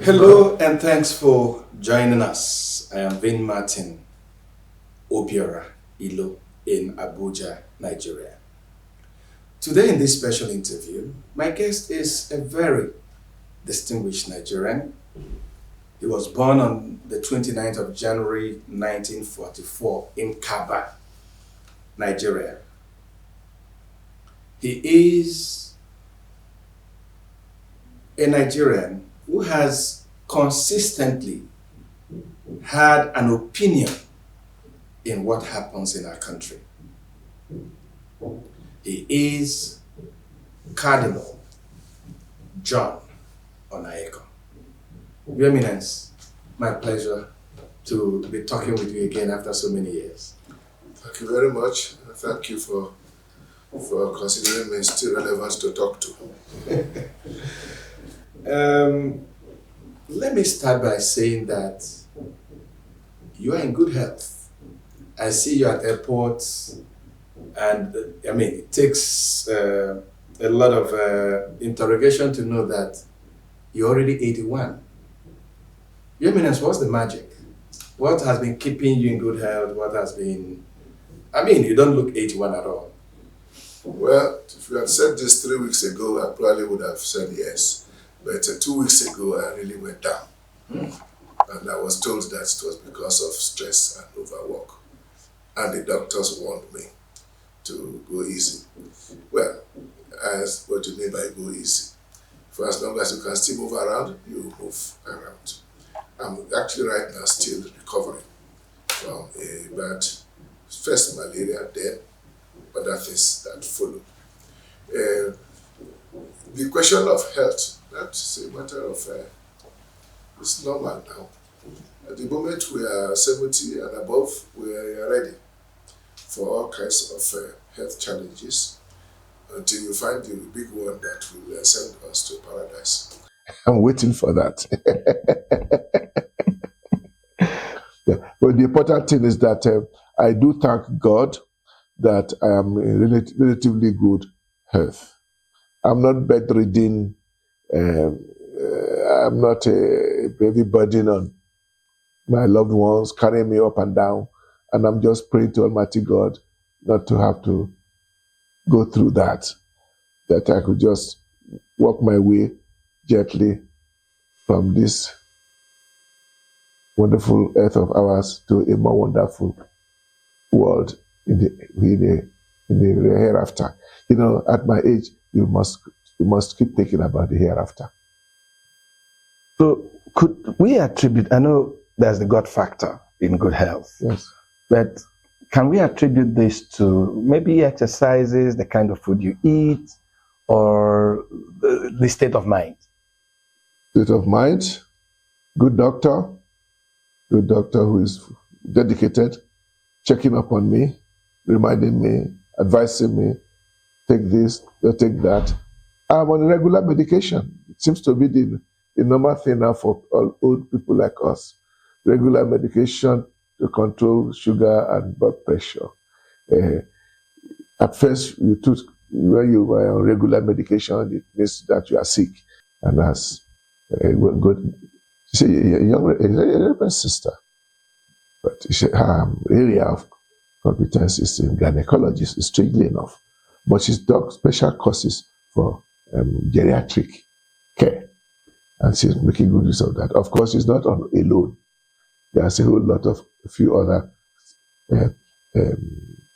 Hello and thanks for joining us. I am Vin Martin Obiora Ilo in Abuja, Nigeria. Today in this special interview, my guest is a very distinguished Nigerian. He was born on the 29th of January 1944 in Kaba, Nigeria. He is a Nigerian who has consistently had an opinion in what happens in our country. He is Cardinal John Onaiyekan. Your Eminence, my pleasure to be talking with you again after so many years. Thank you very much. Thank you for considering me still relevant to talk to. Let me start by saying that you are in good health. I see you at airports, and it takes a lot of interrogation to know that you're already 81. Your Eminence, what's the magic? What has been keeping you in good health? What has been... you don't look 81 at all. Well, if you had said this 3 weeks ago, I probably would have said yes. But 2 weeks ago, I really went down. And I was told that it was because of stress and overwork. And the doctors warned me to go easy. Well, what do you mean by go easy? For as long as you can still move around, you move around. I'm actually right now still recovering from a bad first malaria, then other things that follow. The question of health, that's a matter of, it's normal now. At the moment we are 70 and above, we are ready for all kinds of health challenges until you find the big one that will send us to paradise. I'm waiting for that. Yeah. But the important thing is that I do thank God that I am in relatively good health. I'm not bedridden. I'm not a heavy burden on my loved ones carrying me up and down. And I'm just praying to Almighty God not to have to go through that I could just walk my way gently from this wonderful earth of ours to a more wonderful world in the hereafter. At my age, you must keep thinking about the hereafter. So could we attribute, I know there's the God factor in good health. Yes. But can we attribute this to maybe exercises, the kind of food you eat, or the state of mind? State of mind, good doctor who is dedicated, checking up on me, reminding me, advising me, take this, take that. I'm on regular medication. It seems to be the normal thing now for all old people like us. Regular medication to control sugar and blood pressure. At first, when you were on regular medication, it means that you are sick. And as good, she said, a young sister, but she said, her area of competence is in gynecology, strangely enough. But she's done special courses for geriatric care. And she's making good use of that. Of course, she's not alone. There's a few other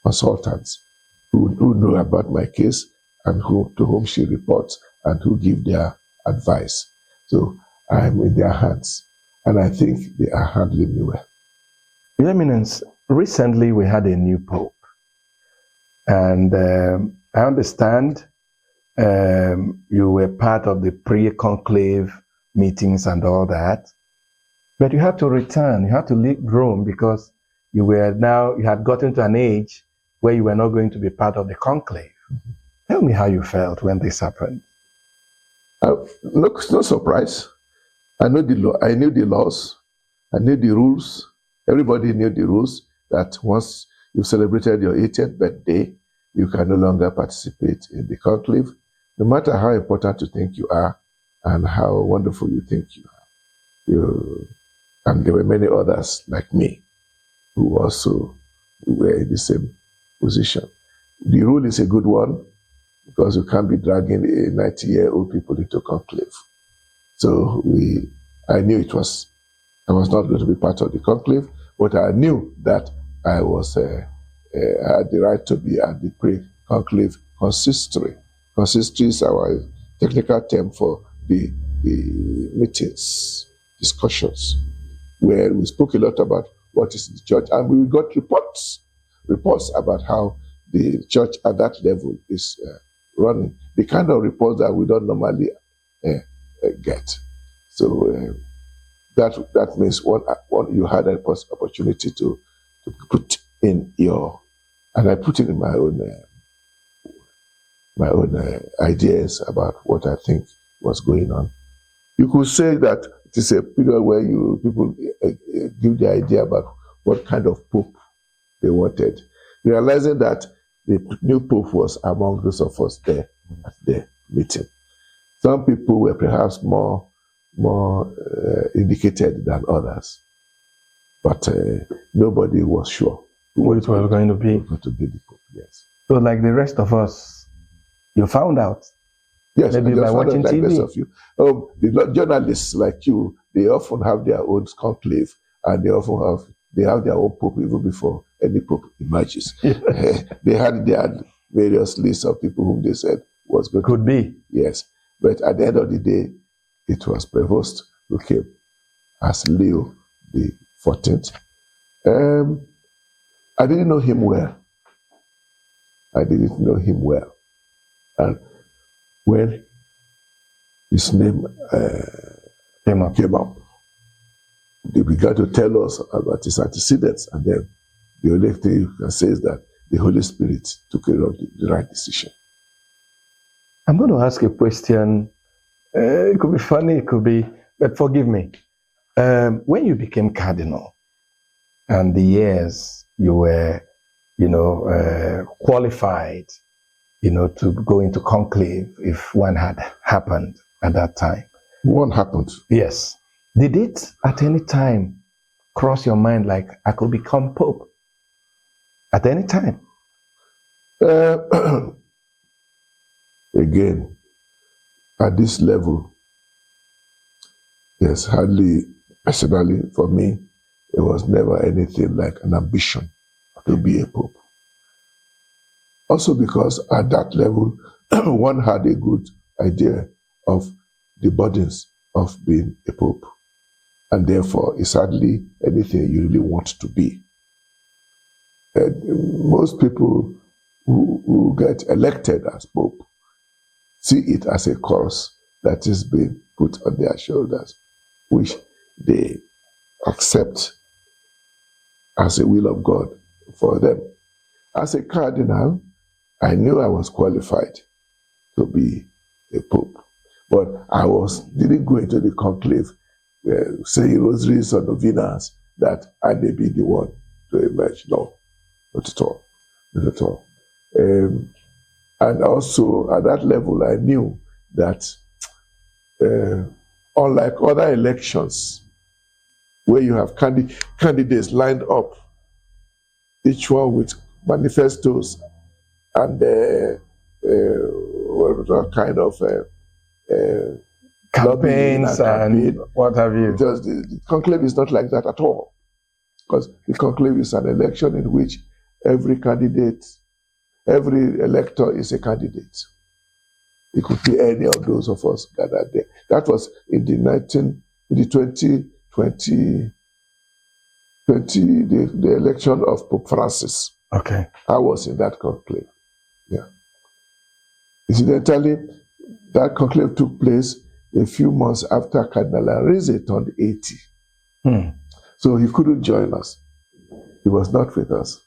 consultants who know about my case and to whom she reports and who give their advice. So I'm in their hands, and I think they are handling me well. Your Eminence, recently we had a new pope, and I understand you were part of the pre-conclave meetings and all that, but you had to return, you had to leave Rome because you had gotten to an age where you were not going to be part of the conclave. Mm-hmm. Tell me how you felt when this happened. No surprise. I knew the laws, I knew the rules. Everybody knew the rules that once you've celebrated your 80th birthday, you can no longer participate in the conclave, no matter how important you think you are and how wonderful you think you are. And there were many others like me who also were in the same position. The rule is a good one because you can't be dragging a 90-year-old people into conclave. So I knew I was not going to be part of the conclave, but I knew that I had the right to be at the pre-conclave consistory. Consistory is our technical term for the meetings, discussions, where we spoke a lot about what is the church, and we got reports about how the church at that level is running, the kind of reports that we don't normally get. So that means one you had an opportunity to put in and I put in my own ideas about what I think was going on. You could say that it is a period where people give the idea about what kind of pope they wanted, realizing that the new pope was among those of us there at the meeting. Some people were perhaps more indicated than others, but nobody was sure who it was going to be. Going to be the pope, yes. So, like the rest of us, you found out. Yes, maybe by watching like TV. The rest of you. The journalists like you, they often have their own conclave, and they have their own pope even before any pope emerges. Yes. They had their various lists of people whom they said was going could be. Yes, but at the end of the day, it was Prevost who came as Leo the 14th. I didn't know him well. And when his name came up, they began to tell us about his antecedents, and then the only thing you can say is that the Holy Spirit took care of the right decision. I'm going to ask a question. It could be funny, it could be, but forgive me. When you became cardinal, and the years you were, qualified, to go into conclave, if one had happened at that time. One happened. Yes. Did it at any time cross your mind like I could become pope? At any time? Again, at this level, there's hardly, personally, for me, it was never anything like an ambition to be a pope. Also because at that level, one had a good idea of the burdens of being a pope. And therefore, it's hardly anything you really want to be. And most people who get elected as pope see it as a cross that is being put on their shoulders, which they accept as a will of God for them. As a cardinal, I knew I was qualified to be a pope, but I didn't go into the conclave saying rosaries or novenas that I may be the one to emerge. No, not at all. Not at all. And also at that level, I knew that unlike other elections, where you have candidates lined up, each one with manifestos and kind of campaigns and what have you. Because the conclave is not like that at all. Because the conclave is an election in which every elector is a candidate. It could be any of those of us gathered there. That was in the 2020, the election of Pope Francis. Okay. I was in that conclave. Yeah. Incidentally, that conclave took place a few months after Cardinal Arinze turned 80. So he couldn't join us. He was not with us.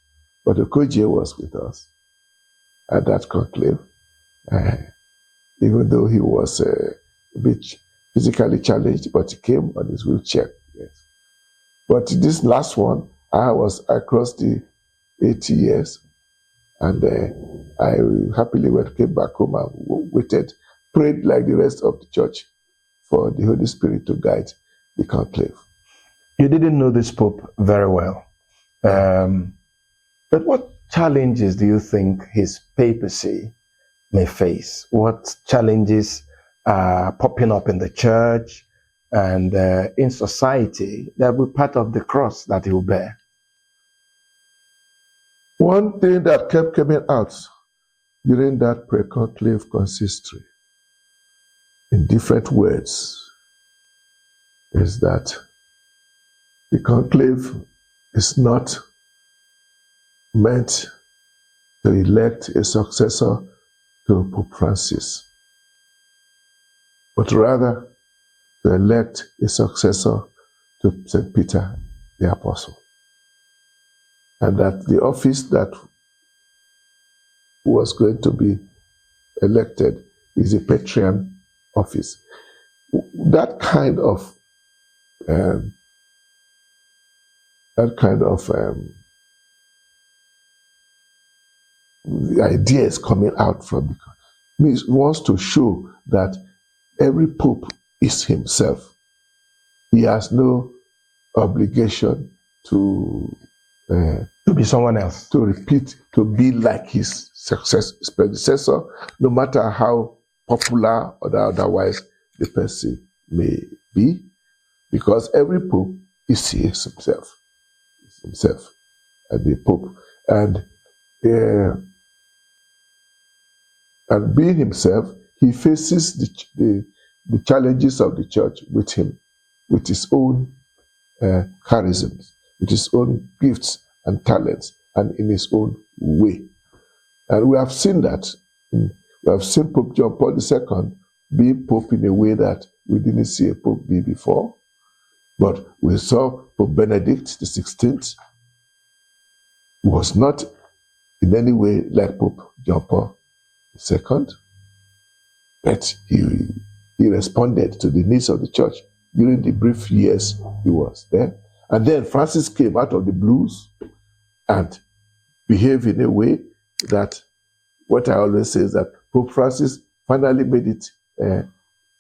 But Okoje was with us at that conclave. Even though he was a bit physically challenged, but he came on his wheelchair. Yes. But this last one, I crossed the 80 years, and I happily came back home and waited, prayed like the rest of the church for the Holy Spirit to guide the conclave. You didn't know this Pope very well. But what challenges do you think his papacy may face? What challenges are popping up in the church and in society that will be part of the cross that he will bear? One thing that kept coming out during that pre-conclave consistory, in different words, is that the conclave is not meant to elect a successor to Pope Francis, but rather to elect a successor to St. Peter the Apostle. And that the office that was going to be elected is a Patriarch office. That kind of the idea is coming out from, means wants to show that every pope is himself. He has no obligation to be someone else, to repeat, to be like his predecessor, no matter how popular or otherwise the person may be, because every pope is himself. Is himself, and the pope, and being himself, he faces the challenges of the church with his own charisms, with his own gifts and talents, and in his own way. And we have seen that. We have seen Pope John Paul II being Pope in a way that we didn't see a Pope be before. But we saw Pope Benedict XVI was not in any way like Pope John Paul II, but he responded to the needs of the church during the brief years he was there. And then Francis came out of the blues and behaved in a way that, what I always say is that Pope Francis finally made it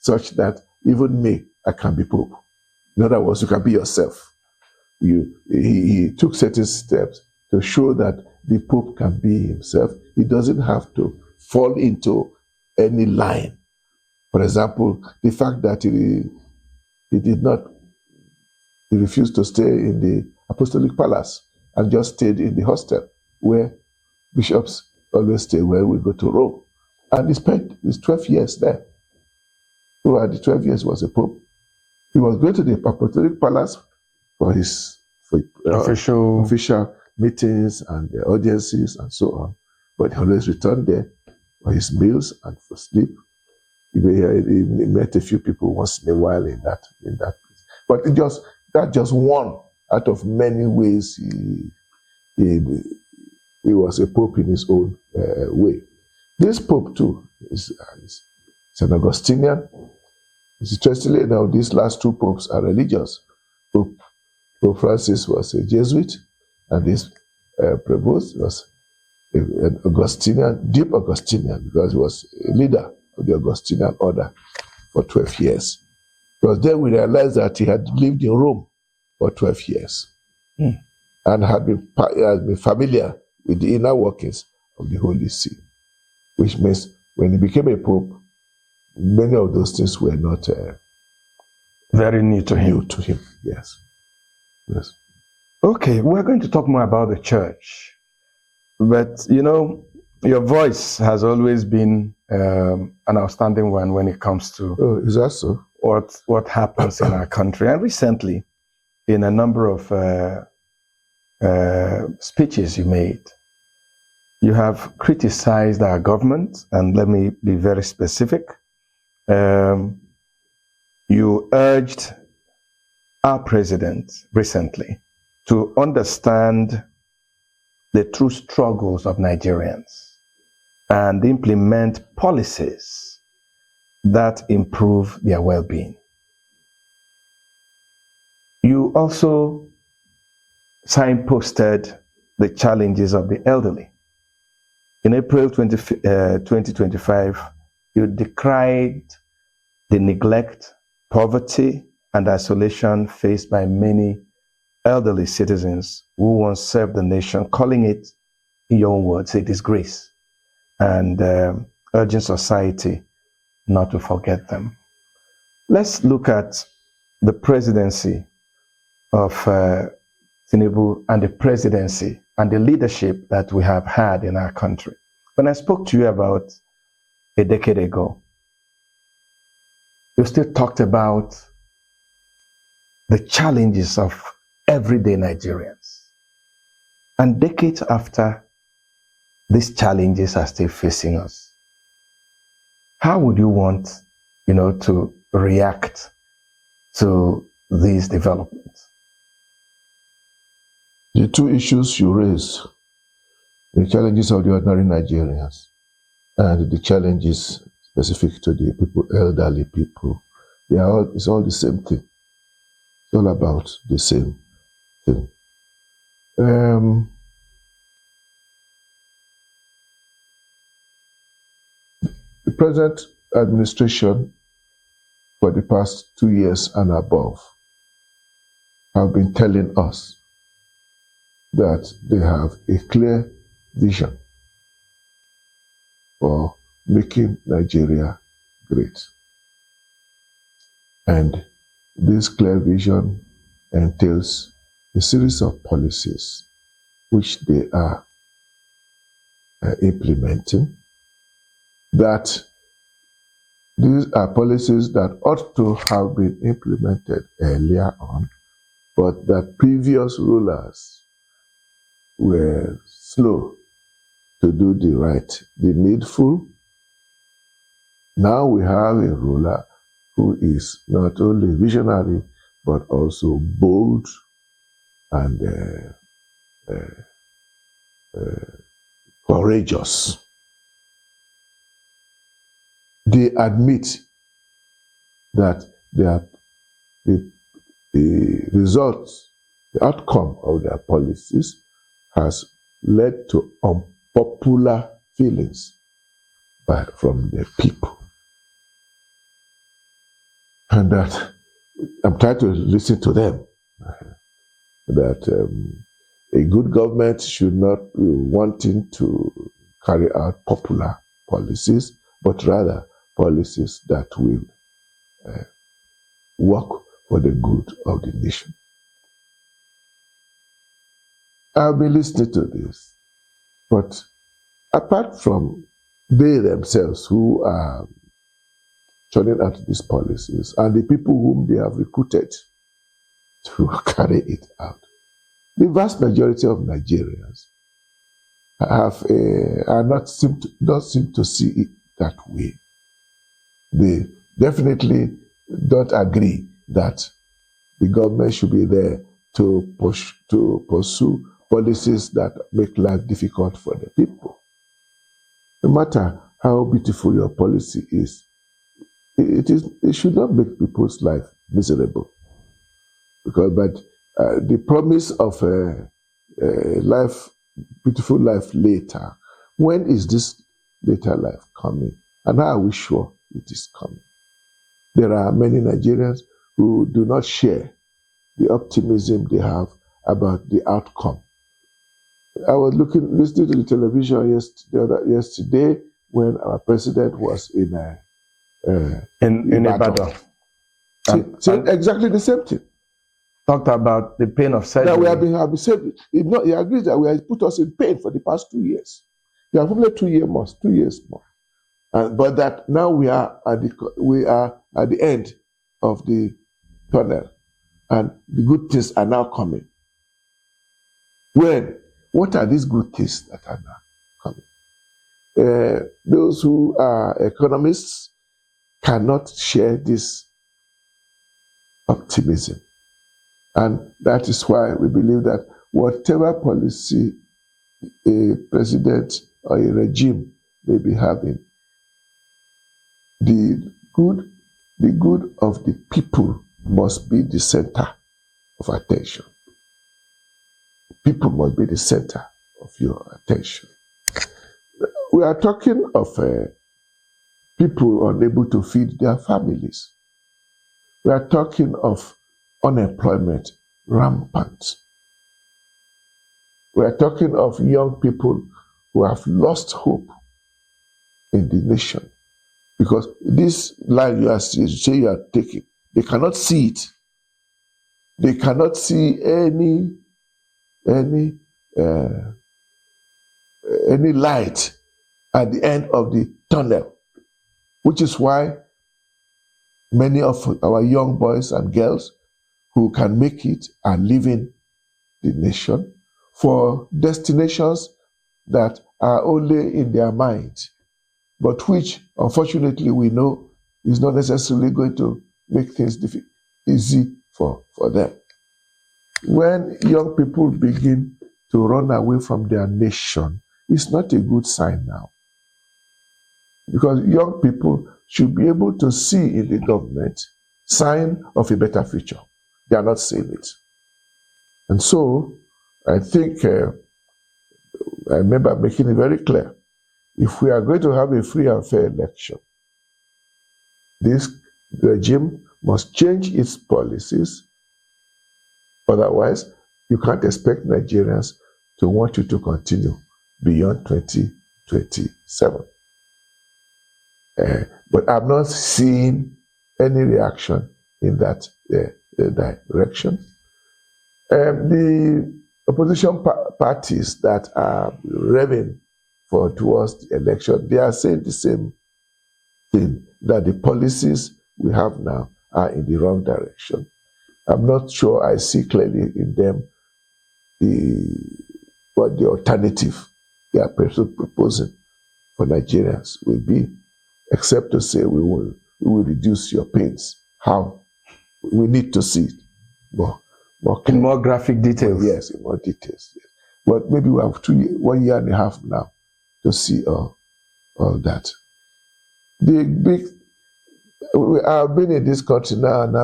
such that even me, I can be Pope. In other words, you can be yourself. He took certain steps to show that the Pope can be himself. He doesn't have to fall into any line. For example, the fact that he refused to stay in the Apostolic Palace and just stayed in the hostel where bishops always stay when we go to Rome. And he spent his 12 years there. Throughout the 12 years was a pope. He was going to the Apostolic Palace for his official meetings and the audiences and so on. But he always returned there for his meals and for sleep. He met a few people once in a while in that place. But that's just one out of many ways he was a pope in his own way. This pope too is an Augustinian. It's interestingly now, these last two popes are religious. Pope Francis was a Jesuit, and this Prevost was an Augustinian, deep Augustinian, because he was a leader of the Augustinian order for 12 years. Because then we realized that he had lived in Rome for 12 years and had been familiar with the inner workings of the Holy See, which means when he became a pope, many of those things were not very new to him. Yes. Okay, we're going to talk more about the church. But, your voice has always been an outstanding one when it comes to is that so? what happens in our country. And recently, in a number of speeches you made, you have criticized our government, and let me be very specific. You urged our president recently to understand the true struggles of Nigerians and implement policies that improve their well-being. You also signposted the challenges of the elderly. In April 2025, you decried the neglect, poverty, and isolation faced by many elderly citizens who once served the nation, calling it, in your own words, a disgrace, and urging society not to forget them. Let's look at the presidency of Tinubu and the presidency and the leadership that we have had in our country. When I spoke to you about a decade ago, you still talked about the challenges of everyday Nigerians. And decades after, these challenges are still facing us. How would you want, to react to these developments? The two issues you raise, the challenges of the ordinary Nigerians and the challenges specific to the people, elderly people, it's all the same thing. It's all about the same thing. The present administration for the past 2 years and above have been telling us that they have a clear vision for making Nigeria great. And this clear vision entails a series of policies which they are implementing, that these are policies that ought to have been implemented earlier on, but that previous rulers were slow to do the needful. Now we have a ruler who is not only visionary, but also bold and courageous. They admit that the results, the outcome of their policies has led to unpopular feelings from the people. And that I'm trying to listen to them, that a good government should not be wanting to carry out popular policies, but rather policies that will work for the good of the nation. I'll be listening to this, but apart from they themselves who are turning out these policies and the people whom they have recruited to carry it out, the vast majority of Nigerians don't seem to see it that way. They definitely don't agree that the government should be there to pursue policies that make life difficult for the people. No matter how beautiful your policy is, it should not make people's life miserable. But the promise of a beautiful life later, when is this later life coming? And how are we sure it is coming? There are many Nigerians who do not share the optimism they have about the outcome. I was listening to the television yesterday when our president was in Ibadan. Exactly the same thing. Talked about the pain of surgery. That we have been saved. He agrees that we have put us in pain for the past 2 years. We have only 2 years more. But that now we are at the end of the tunnel, and the good things are now coming. What are these good things that are now coming? Those who are economists cannot share this optimism. And that is why we believe that whatever policy a president or a regime may be having, the good of the people must be the center of attention. People must be the center of your attention. We are talking of people unable to feed their families. We are talking of unemployment rampant. We are talking of young people who have lost hope in the nation because this line you say you are taking, they cannot see it. They cannot see any light at the end of the tunnel, which is why many of our young boys and girls who can make it are leaving the nation for destinations that are only in their mind, but which, unfortunately, we know is not necessarily going to make things easy for them. When young people begin to run away from their nation, it's not a good sign now. Because young people should be able to see in the government sign of a better future. They are not seeing it. And so, I think, I remember making it very clear, if we are going to have a free and fair election, this regime must change its policies. Otherwise, you can't expect Nigerians to want you to continue beyond 2027. But I'm not seeing any reaction in that direction. The opposition parties that are revving towards the election, they are saying the same thing, that the policies we have now are in the wrong direction. I'm not sure I see clearly in them what the alternative they are proposing for Nigerians will be, except to say we will reduce your pains. How? We need to see it more in more graphic details. Well, yes, in more details. Yes. But maybe we have 1 year and a half now to see all that. I've been in this country now, and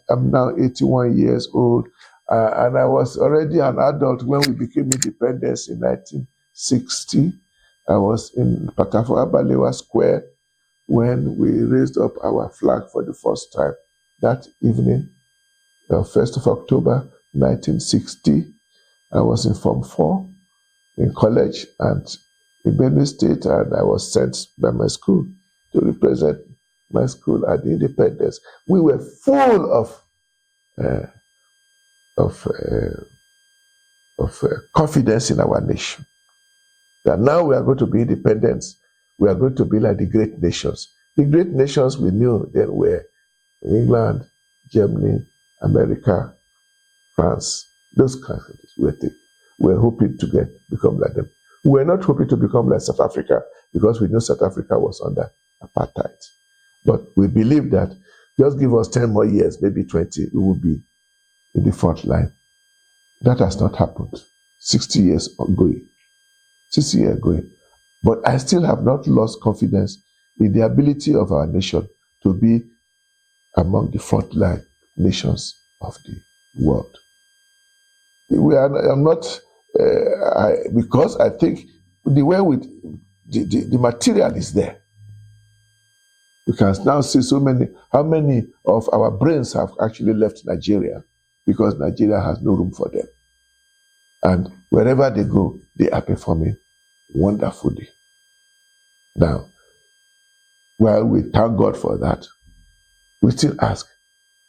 I'm now 81 years old, and I was already an adult when we became independent in 1960. I was in Patafoa Balewa Square when we raised up our flag for the first time that evening, 1st of October 1960. I was in Form 4 in college and in Benue State, and I was sent by my school to represent my school at the independence. We were full of confidence in our nation, that now we are going to be independent. We are going to be like the great nations. The great nations we knew then were England, Germany, America, France. Those countries we're hoping to become like them. We were not hoping to become like South Africa because we knew South Africa was under apartheid. But we believe that just give us 10 more years, maybe 20, we will be in the front line. That has not happened. 60 years ongoing. 60 years going. But I still have not lost confidence in the ability of our nation to be among the frontline nations of the world. Because I think the way the material is there. We can now see how many of our brains have actually left Nigeria because Nigeria has no room for them. And wherever they go, they are performing wonderfully. Now, while we thank God for that, we still ask,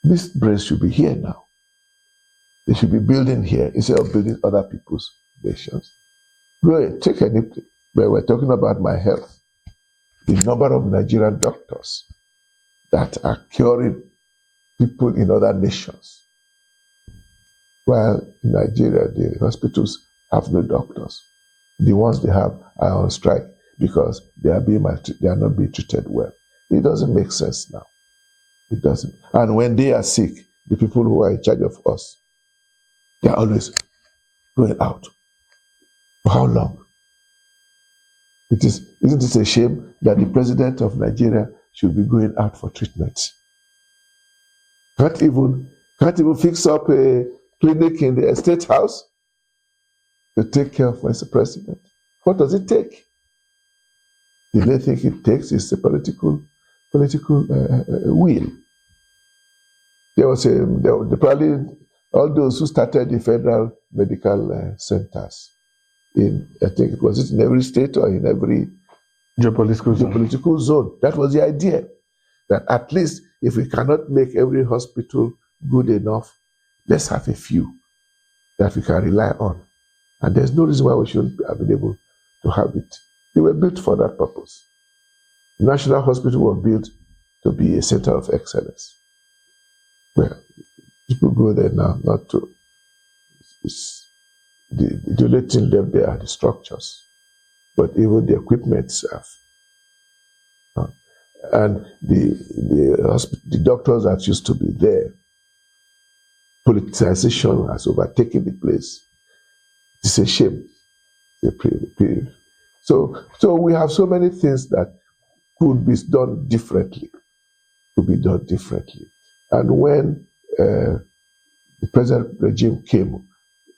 these brains should be here now. They should be building here instead of building other people's nations. Go ahead, take any place. But we're talking about my health. The number of Nigerian doctors that are curing people in other nations. While in Nigeria, the hospitals have no doctors. The ones they have are on strike because they are not being treated well. It doesn't make sense now. It doesn't. And when they are sick, the people who are in charge of us, they are always going out. For how long? Isn't it a shame that the president of Nigeria should be going out for treatment? Can't even fix up a clinic in the estate house to take care of Mr. President. What does it take? The only thing it takes is a political will. there was probably all those who started the federal medical centers I think it was in every state or in every geopolitical zone. That was the idea, that at least if we cannot make every hospital good enough, let's have a few that we can rely on. And there's no reason why we shouldn't have been able to have it. They were built for that purpose. The National Hospital was built to be a center of excellence. Well, people go there now not to. The only thing left there are the structures, but even the equipment have. And the doctors that used to be there, politicization has overtaken the place. It's a shame. So we have so many things that could be done differently. And when the present regime came,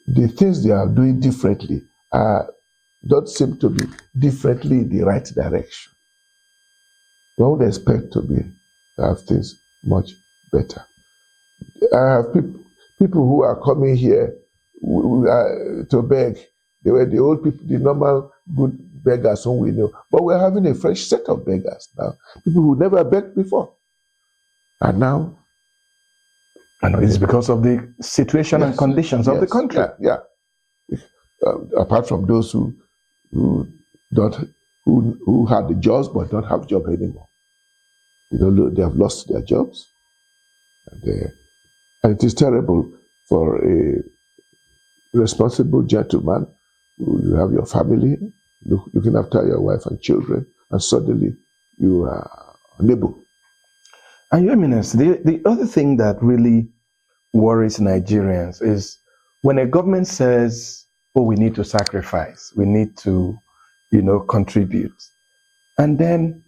the things they are doing differently don't seem to be differently in the right direction. One would expect to have things much better. I have people who are coming here to beg. They were the old people, the normal good beggars whom we know. But we're having a fresh set of beggars now. People who never begged before. And now, it's because of the situation and conditions of the country. Yeah. Apart from those who had the jobs but don't have job anymore. They have lost their jobs. And it is terrible for a responsible gentleman. You have your family, looking after your wife and children, and suddenly you are unable. And Your Eminence, the other thing that really worries Nigerians is when a government says, oh, we need to sacrifice, we need to, contribute. And then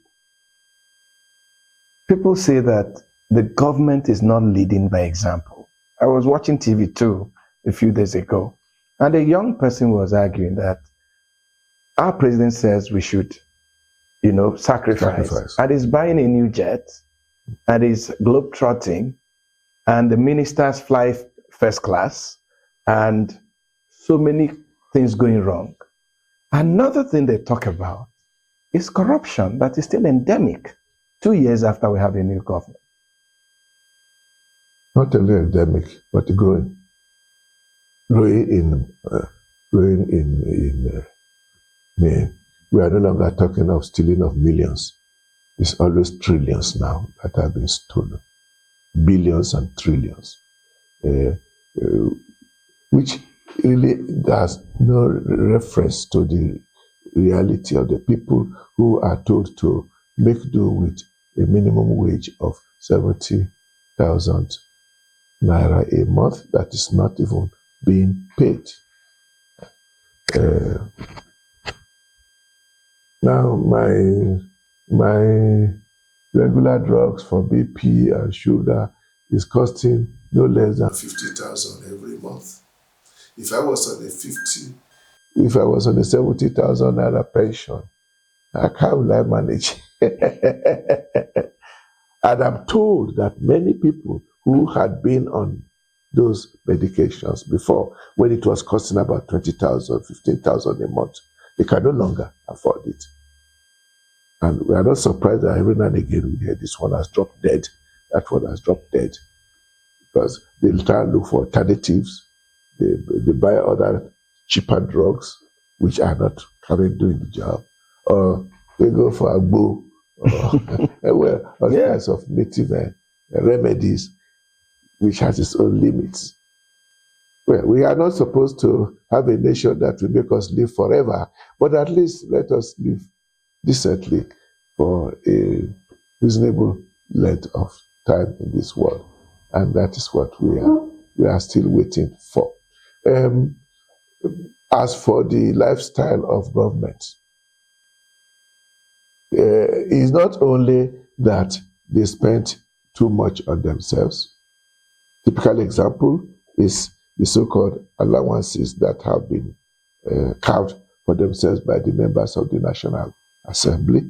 people say that the government is not leading by example. I was watching TV too a few days ago, and a young person was arguing that our president says we should, sacrifice. And he's buying a new jet, and he's globetrotting, and the ministers fly first class, and so many things going wrong. Another thing they talk about is corruption that is still endemic 2 years after we have a new government. Not only endemic, but growing. Growing in we are no longer talking of stealing of millions. It's always trillions now that have been stolen. Billions and trillions. Which really has no reference to the reality of the people who are told to make do with a minimum wage of 70,000 naira a month that is not even being paid. Now, my regular drugs for BP and sugar is costing no less than 50,000 every month. If I was on a 70,000 naira pension, how will I manage? And I'm told that many people who had been on those medications before, when it was costing about 20,000, 15,000 a month, they can no longer afford it. And we are not surprised that every now and again we hear this one has dropped dead, that one has dropped dead. Because they try and look for alternatives. They buy other cheaper drugs, which are not currently doing the job. Or they go for agbo, or all kinds of native remedies, which has its own limits. Well, we are not supposed to have a nation that will make us live forever, but at least let us live decently for a reasonable length of time in this world. And that is what we are still waiting for. As for the lifestyle of government, it's not only that they spent too much on themselves. Typical example is the so-called allowances that have been carved for themselves by the members of the National Assembly.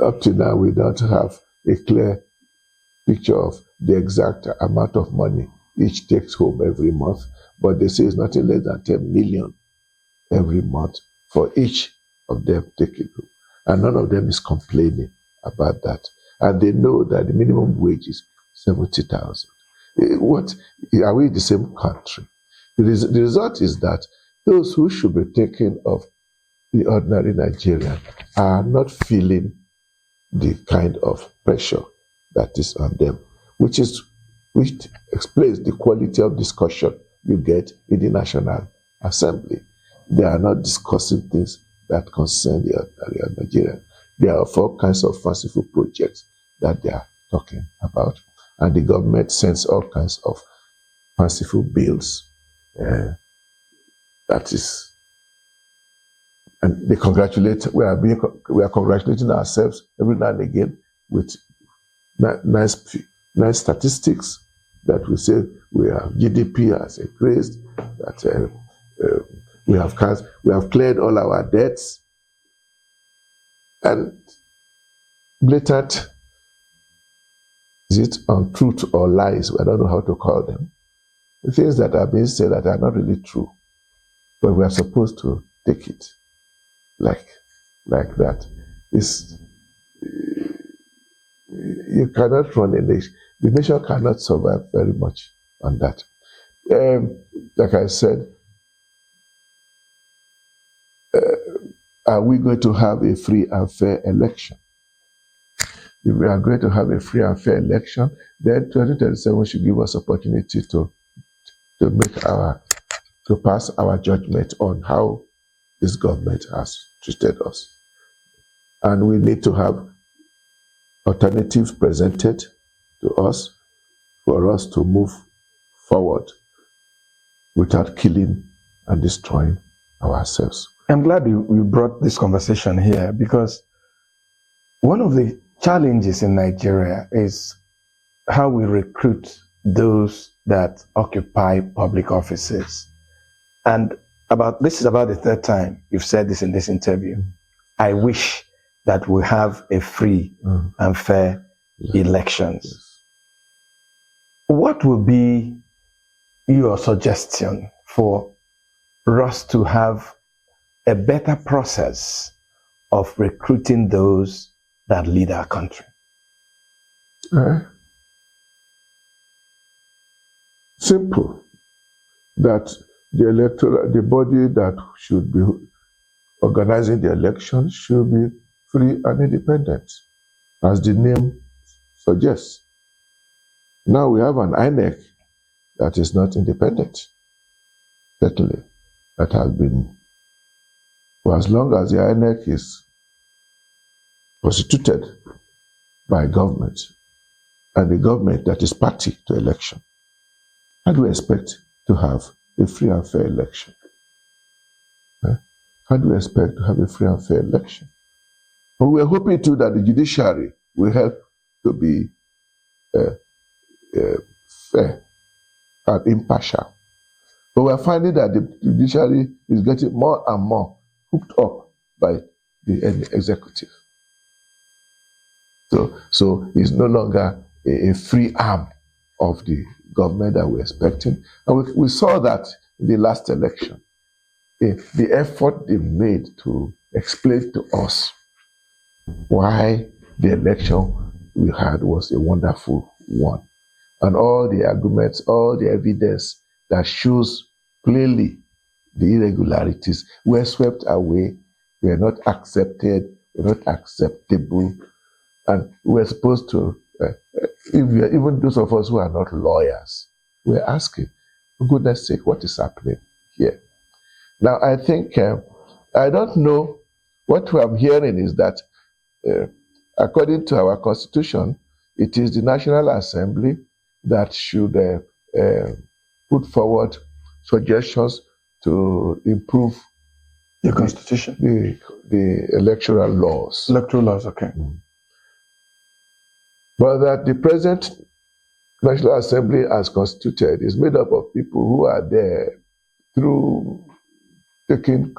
Up to now, we don't have a clear picture of the exact amount of money each takes home every month, but they say it's nothing less than 10 million every month for each of them taking home. And none of them is complaining about that. And they know that the minimum wage is 70,000. What are we in the same country? The result is that those who should be taking of the ordinary Nigerian are not feeling the kind of pressure that is on them, which explains the quality of discussion you get in the National Assembly. They are not discussing things that concern the ordinary Nigerian. There are all kinds of fanciful projects that they are talking about, and the government sends all kinds of fanciful bills. That is, and they congratulate. We are congratulating ourselves every now and again with nice statistics that we say we have GDP has increased, that we have cleared all our debts, and blatant, is it untruth or lies? I don't know how to call them. The things that are being said that are not really true, but we are supposed to take it like that. You cannot run a nation. The nation cannot survive very much on that. Like I said, are we going to have a free and fair election? If we are going to have a free and fair election, then 2037 should give us opportunity to pass our judgment on how this government has treated us. And we need to have alternatives presented to us for us to move forward without killing and destroying ourselves. I'm glad you brought this conversation here, because one of the challenges in Nigeria is how we recruit those that occupy public offices. And this is about the third time you've said this in this interview. I wish that we have a free and fair elections. Yes. What would be your suggestion for us to have a better process of recruiting those that lead our country? Simple. That the body that should be organizing the election should be free and independent, as the name suggests. Now we have an INEC that is not independent, certainly, that has been, for as long as the INEC is constituted by government, and the government that is party to election, how do we expect to have a free and fair election? How do we expect to have a free and fair election? But we are hoping too that the judiciary will help to be fair and impartial. But we are finding that the judiciary is getting more and more hooked up by the executive. So it's no longer a free arm of the government that we're expecting. And we saw that in the last election. The effort they made to explain to us why the election we had was a wonderful one. And all the arguments, all the evidence that shows plainly the irregularities were swept away, were not accepted, were not acceptable. And we're supposed to, even those of us who are not lawyers, we're asking, for goodness sake, what is happening here? Now, I think, I don't know, what I'm hearing is that according to our constitution, it is the National Assembly that should put forward suggestions to improve the constitution, the electoral laws. Electoral laws, okay. But that the present National Assembly as constituted is made up of people who are there through taking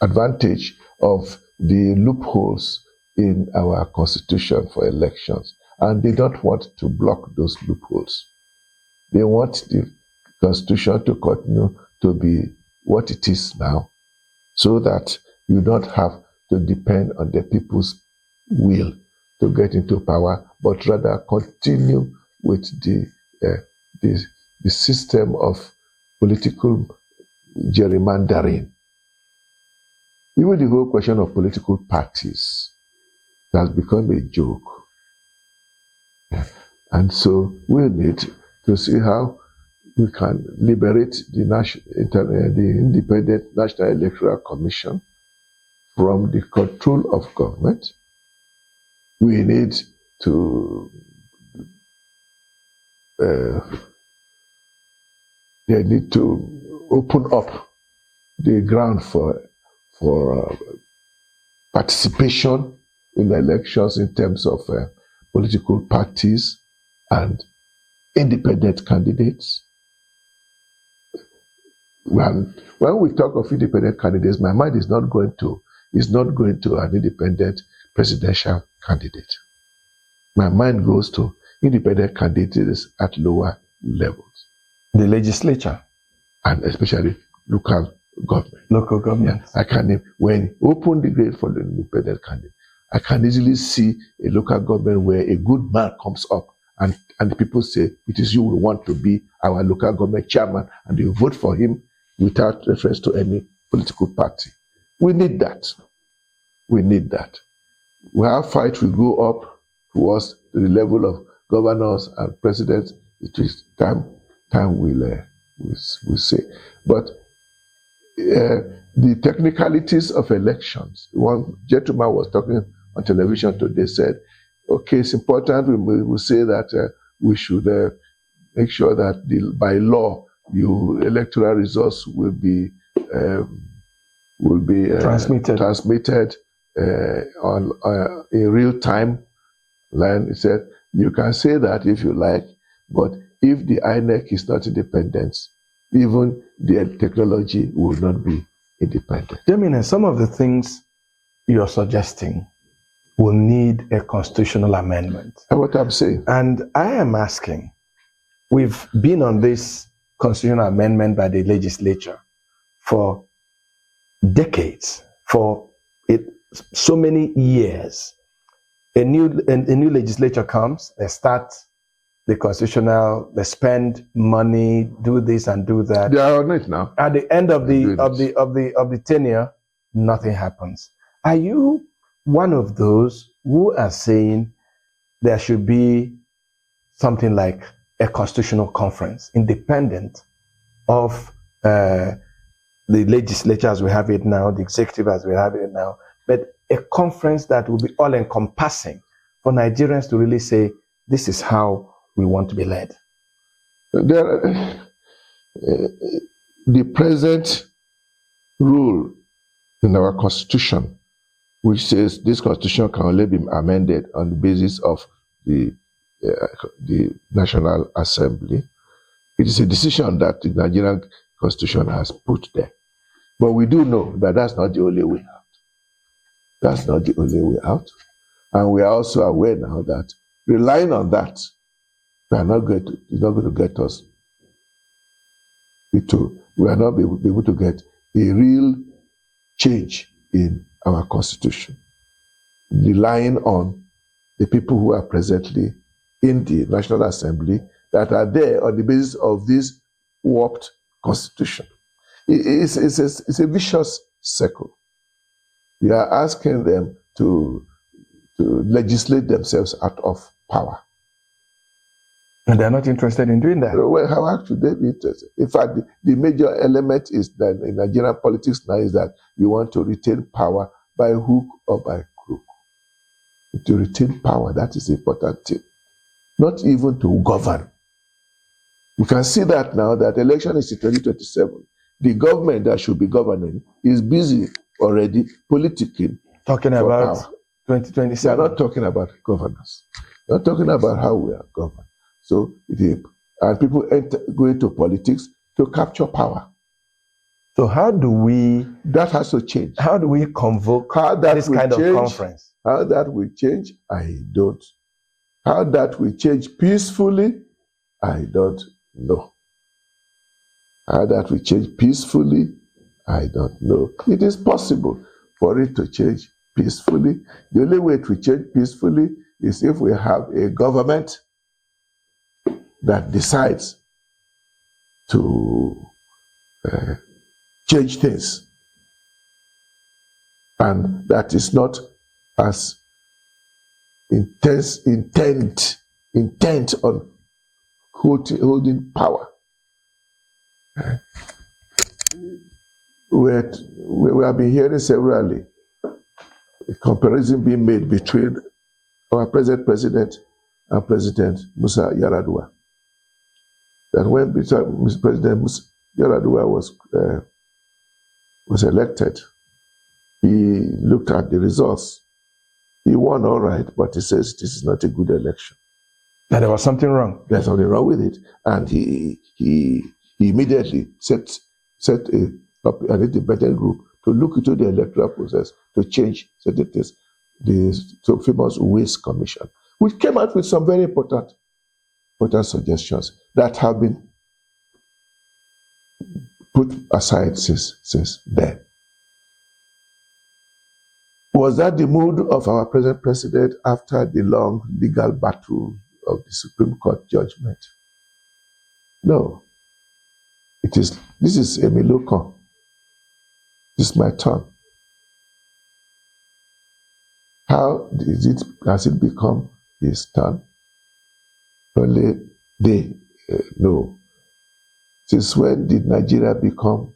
advantage of the loopholes in our constitution for elections. And they don't want to block those loopholes. They want the Constitution to continue to be what it is now, so that you don't have to depend on the people's will to get into power, but rather continue with the system of political gerrymandering. Even the whole question of political parties has become a joke. And so we need to see how we can liberate the Independent National Electoral Commission from the control of government. We need to they need to open up the ground for participation in the elections in terms of political parties and independent candidates. When we talk of independent candidates, my mind is not going to an independent presidential candidate. My mind goes to independent candidates at lower levels. The legislature. And especially local government. Local government. Yeah, when you open the gate for the independent candidate, I can easily see a local government where a good man comes up and the people say, it is you we want to be our local government chairman, and you vote for him without reference to any political party. We need that. We need that. When our fight will go up towards the level of governors and presidents, it is time will say. But the technicalities of elections, one gentleman was talking on television today, said, okay, it's important, we will say that we should make sure that by law, electoral results will be transmitted in real time. He said, you can say that if you like, but if the INEC is not independent, even the technology will not be independent. Jamina, some of the things you're suggesting will need a constitutional amendment. That's what I'm saying. And I am asking, we've been on this constitutional amendment by the legislature for decades, for so many years. A new legislature comes, they start the constitutional, they spend money, do this and do that. They are on it now. At the end of the tenure, nothing happens. Are you one of those who are saying there should be something like a constitutional conference, independent of the legislature as we have it now, the executive as we have it now, but a conference that will be all-encompassing for Nigerians to really say, this is how we want to be led? The present rule in our constitution, which says this constitution can only be amended on the basis of the National Assembly, it is a decision that the Nigerian constitution has put there. But we do know that that's not the only way out. That's not the only way out. And we are also aware now that relying on that, it's not going to get us into, we are not be able to get a real change in our constitution, relying on the people who are presently in the National Assembly that are there on the basis of this warped constitution. It's a vicious circle. We are asking them to legislate themselves out of power. And they're not interested in doing that. Well, how should they be interested? In fact, the major element is that in Nigerian politics now is that you want to retain power by hook or by crook. To retain power, that is the important thing. Not even to govern. We can see that now that election is in 2027. The government that should be governing is busy already politicking. Talking about 2027. They are not talking about governance. They are not talking about how we are governed. So, and people go into politics to capture power. So how do we... That has to change. How do we convoke this kind of conference? How that will change, I don't How that will change peacefully, I don't know. How that will change peacefully, I don't know. It is possible for it to change peacefully. The only way it will change peacefully is if we have a government that decides to change things, and that is not as intent on holding power. We have been hearing severally a comparison being made between our present president and President Musa Yar'Adua. That when President Musa Yar'Adua was elected, he looked at the results. He won all right, but he says this is not a good election. That there was something wrong. There's something wrong with it. And he immediately set an independent group to look into the electoral process to change certain things. The so famous Waste Commission, which came out with some very important suggestions that have been put aside since then. Was that the mood of our present president after the long legal battle of the Supreme Court judgment? No. This is a Miloko. This is my turn. How has it become his turn? Only they know. Since when did Nigeria become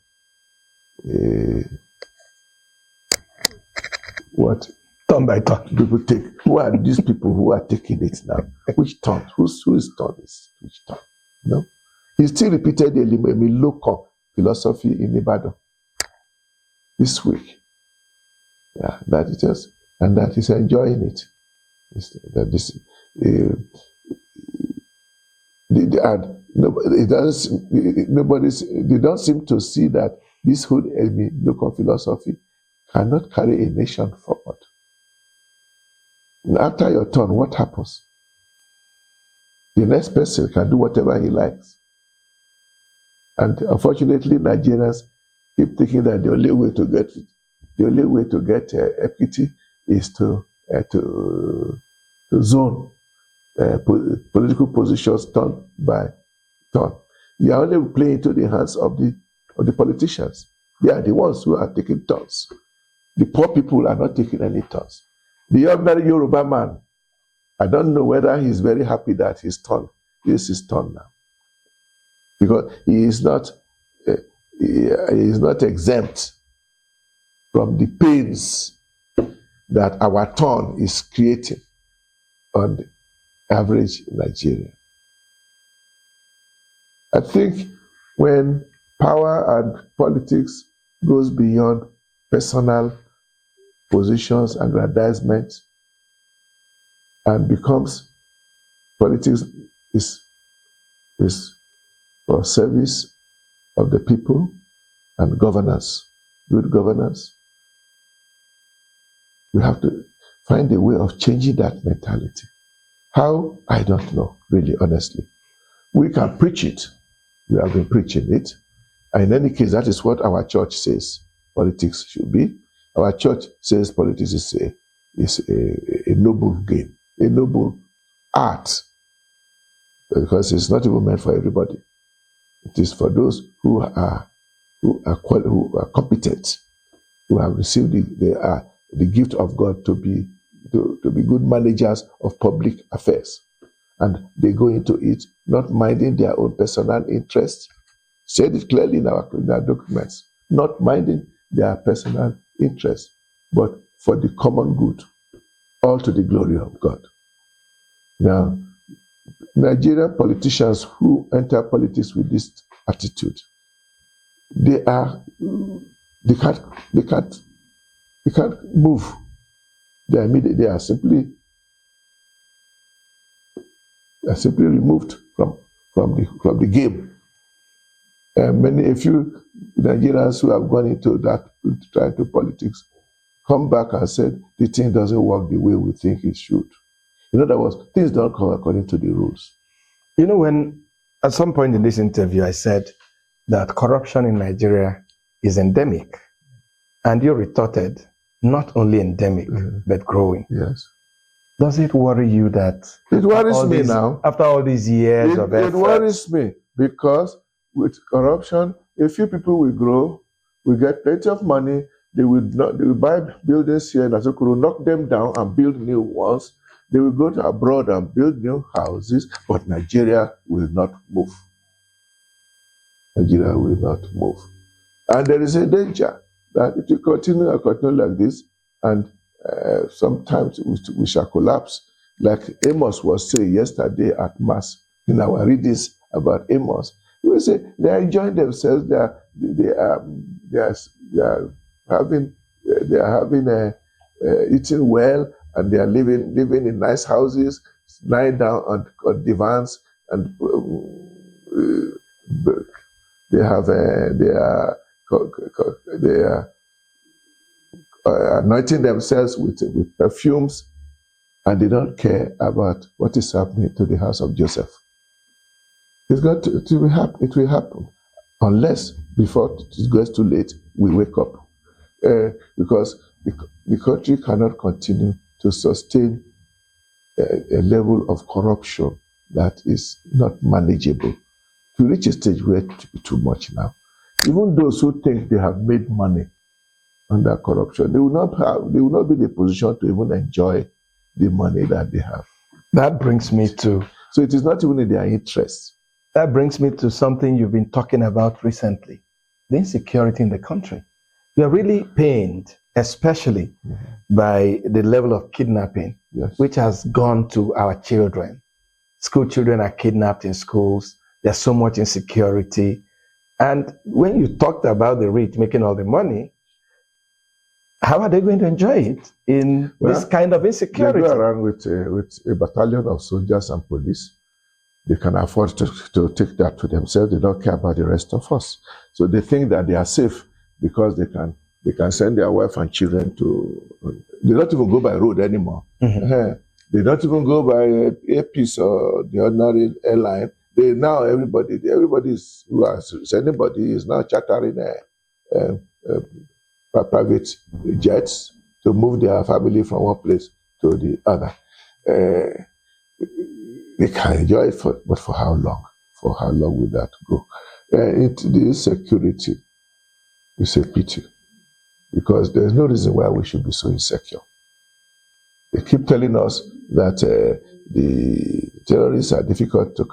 what? Turn by turn. People take. Who are these people who are taking it now? Which turn? Whose turn is which turn? No? He still repeated the Miloko philosophy in Ibadan this week. Yeah, that is just, and that is enjoying it. They don't seem to see that this whole local philosophy cannot carry a nation forward. And after your turn, what happens? The next person can do whatever he likes. And unfortunately, Nigerians keep thinking that the only way to get equity is to zone political positions turn by turn. You are only playing to the hands of the politicians. They are the ones who are taking turns. The poor people are not taking any turns. The ordinary Yoruba man, I don't know whether he is very happy that his turn is his turn now, because he is not exempt from the pains that our turn is creating on the average Nigerian. I think when power and politics goes beyond personal positions, aggrandizement, and becomes politics is for service of the people and governance, good governance, we have to find a way of changing that mentality. How? I don't know, really, honestly. We can preach it. We have been preaching it. And in any case, that is what our church says politics should be. Our church says politics is a noble game, a noble art, because it's not even meant for everybody. It is for those who are competent, who have received the gift of God to be good managers of public affairs, and they go into it not minding their own personal interests. Said it clearly in our documents, not minding their personal interests, but for the common good, all to the glory of God. Now, Nigerian politicians who enter politics with this attitude, they can't move. They are simply removed from the game. A few Nigerians who have gone into politics come back and said the thing doesn't work the way we think it should. In other words, things don't come according to the rules. You know, when at some point in this interview, I said that corruption in Nigeria is endemic, and you retorted, not only endemic, but growing. Yes. Does it worry you that it worries me now? After all these years of effort? It worries me because with corruption, a few people will grow, will get plenty of money. They will buy buildings here in Asokoro, knock them down and build new ones. They will go to abroad and build new houses, but Nigeria will not move. Nigeria will not move. And there is a danger that if you continue like this, and sometimes we shall collapse. Like Amos was saying yesterday at Mass, in our readings about Amos, he will say they are enjoying themselves. They are having eating well, and they are living in nice houses, lying down on divans, and they are anointing themselves with perfumes, and they don't care about what is happening to the house of Joseph. It will happen unless before it gets too late we wake up, because the country cannot continue to sustain a level of corruption that is not manageable. To reach a stage where it will be too much now. Even those who think they have made money under corruption, they will not be in a position to even enjoy the money that they have. That brings me to... So it is not even in their interest. That brings me to something you've been talking about recently, the insecurity in the country. We are really pained, especially by the level of kidnapping, which has gone to our children. School children are kidnapped in schools. There's so much insecurity. And when you talked about the rich making all the money, how are they going to enjoy it in this kind of insecurity? They go around with a battalion of soldiers and police. They can afford to take that to themselves. They don't care about the rest of us. So they think that they are safe because they can send their wife and children to... They don't even go by road anymore. They don't even go by Airpeace or the ordinary airline. Everybody is now chartering private jets to move their family from one place to the other. They can enjoy it, but for how long? For how long will that go? The insecurity is a pity, because there's no reason why we should be so insecure. They keep telling us that the terrorists are difficult to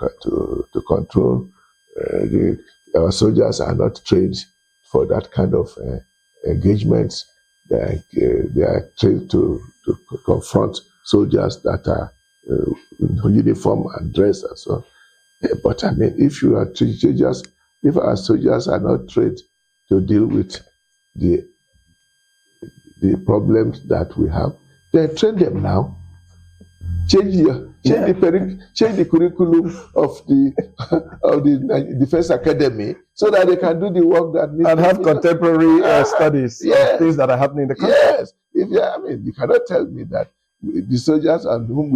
control. Our soldiers are not trained for that kind of engagements. They are trained to confront soldiers that are in uniform and dressed and so on. But I mean, if our soldiers are not trained to deal with the problems that we have, then train them now. Change the curriculum of the Defense Academy so that they can do the work that needs and have contemporary studies of things that are happening in the country. Yes. You cannot tell me that the soldiers on whom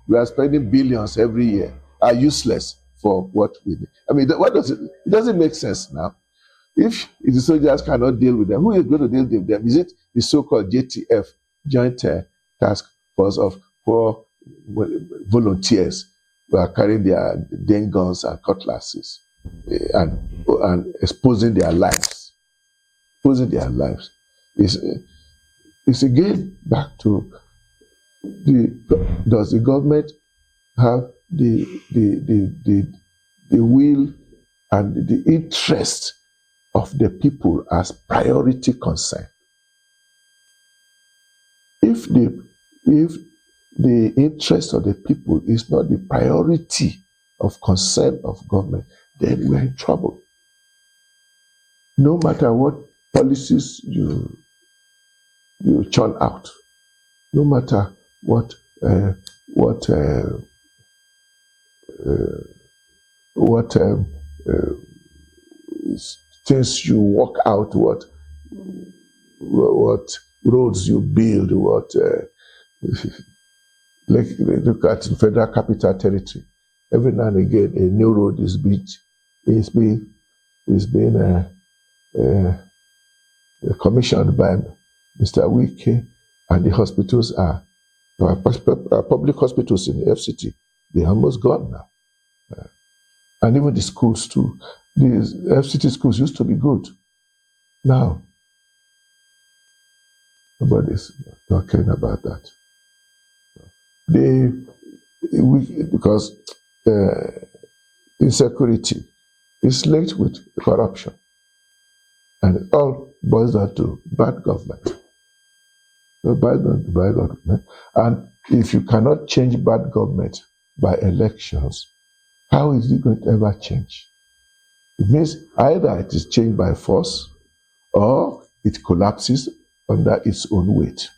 we are spending billions every year are useless for what we need. I mean, it doesn't make sense now. If the soldiers cannot deal with them, who is going to deal with them? Is it the so-called JTF, Joint Task Force of poor volunteers who are carrying their den guns and cutlasses and exposing their lives? It's again back to does the government have the will and the interest of the people as priority concern? If the interest of the people is not the priority of concern of government, then we're in trouble. No matter what policies you churn out, no matter what things you work out, what roads you build, Look at Federal Capital Territory. Every now and again, a new road is being commissioned by Mr. Wike, and the hospitals are public hospitals in the FCT. They're almost gone now. And even the schools too. The FCT schools used to be good. Now, nobody's talking about that. Because insecurity is linked with corruption. And it all boils down to bad government. Bad government. And if you cannot change bad government by elections, how is it going to ever change? It means either it is changed by force or it collapses under its own weight.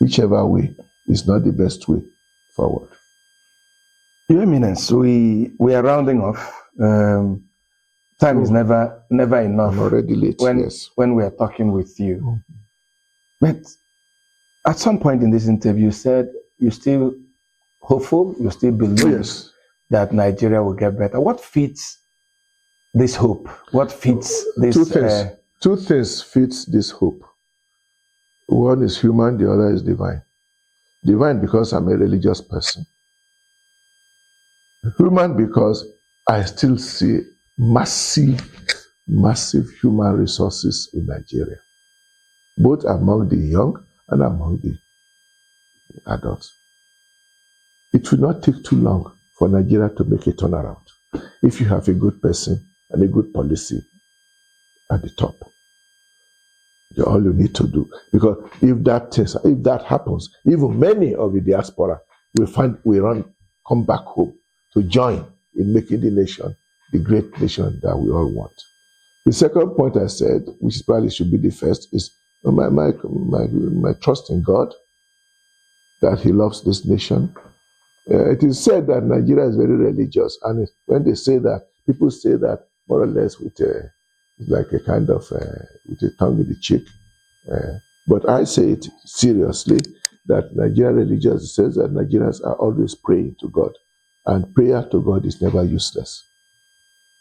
Whichever way is not the best way forward. Your Eminence, we are rounding off. Time is never enough. I'm already late, when we are talking with you. But at some point in this interview, you said you're still hopeful, you still believe that Nigeria will get better. What fits this hope? What fits this? Two things fits this hope. One is human, the other is divine. Divine because I'm a religious person. Human because I still see massive human resources in Nigeria, both among the young and among the adults. It will not take too long for Nigeria to make a turnaround if you have a good person and a good policy at the top. That's all you need to do. Because if that happens, even many of the diaspora will come back home to join in making the nation the great nation that we all want. The second point I said, which probably should be the first, is my trust in God, that He loves this nation. It is said that Nigeria is very religious, and when they say that, people say that more or less with like a kind of with a tongue in the cheek. But I say it seriously, that Nigerian religious says that Nigerians are always praying to God, and prayer to God is never useless.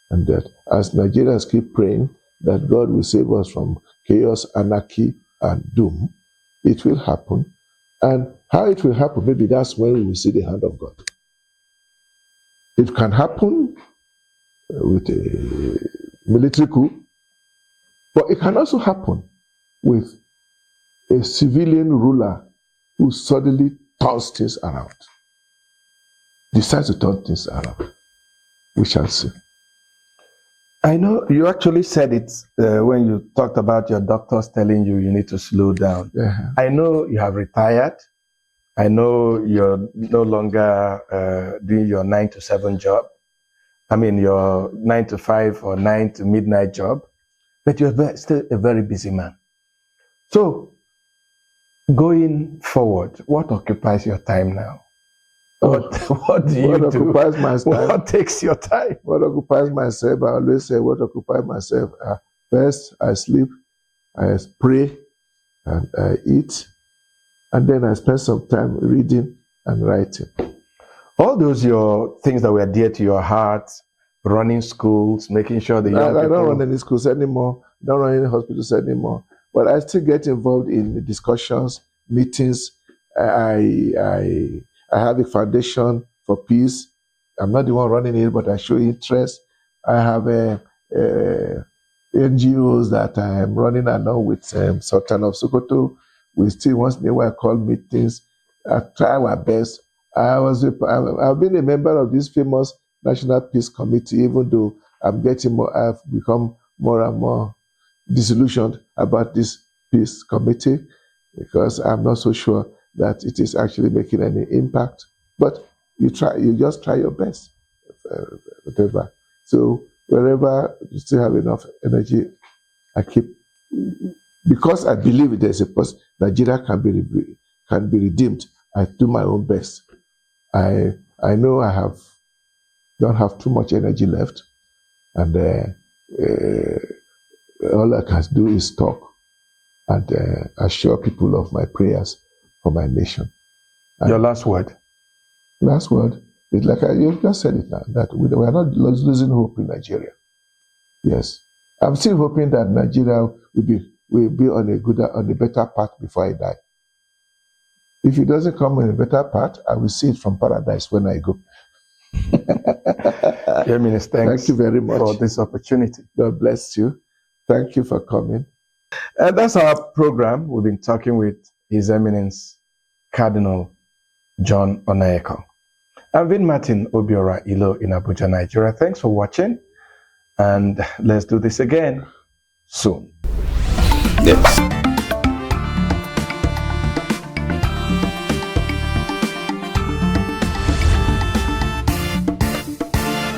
And that as Nigerians keep praying that God will save us from chaos, anarchy, and doom, it will happen. And how it will happen, maybe that's when we will see the hand of God. It can happen with a military coup, but it can also happen with a civilian ruler who suddenly turns things around, decides to turn things around. We shall see. I know you actually said it when you talked about your doctors telling you need to slow down. I know you have retired. I know you're no longer doing your 9 to 7 job. I mean, your 9 to 5 or 9 to midnight job, but you're still a very busy man. So, going forward, what occupies your time now? What do you do? What occupies my time? What takes your time? What occupies myself? I always say what occupies myself. First, I sleep, I pray, and I eat, and then I spend some time reading and writing. All those your things that were dear to your heart, running schools, making sure the young people... I don't run any schools anymore. I don't run any hospitals anymore. But I still get involved in discussions, meetings. I have a foundation for peace. I'm not the one running it, but I show interest. I have NGOs that I am running along with Sultan of Sokoto. We still once in a while call meetings. I try our best. I've been a member of this famous National Peace Committee, even though I've become more and more disillusioned about this peace committee, because I'm not so sure that it is actually making any impact. But you just try your best, whatever. So wherever you still have enough energy, because I believe there's Nigeria can be redeemed. I do my own best. I know I don't have too much energy left, and all I can do is talk and assure people of my prayers for my nation. Your last word. Last word. It's like you just said it now, that we are not losing hope in Nigeria. Yes. I'm still hoping that Nigeria will be on a better path before I die. If it doesn't come on a better path, I will see it from paradise when I go. Your Minister, thank you very much for this opportunity. God bless you. Thank you for coming. And that's our program. We've been talking with His Eminence Cardinal John Onaiyekan. I'm Vin Martin Obiora Ilo in Abuja, Nigeria. Thanks for watching, and let's do this again soon. Yes.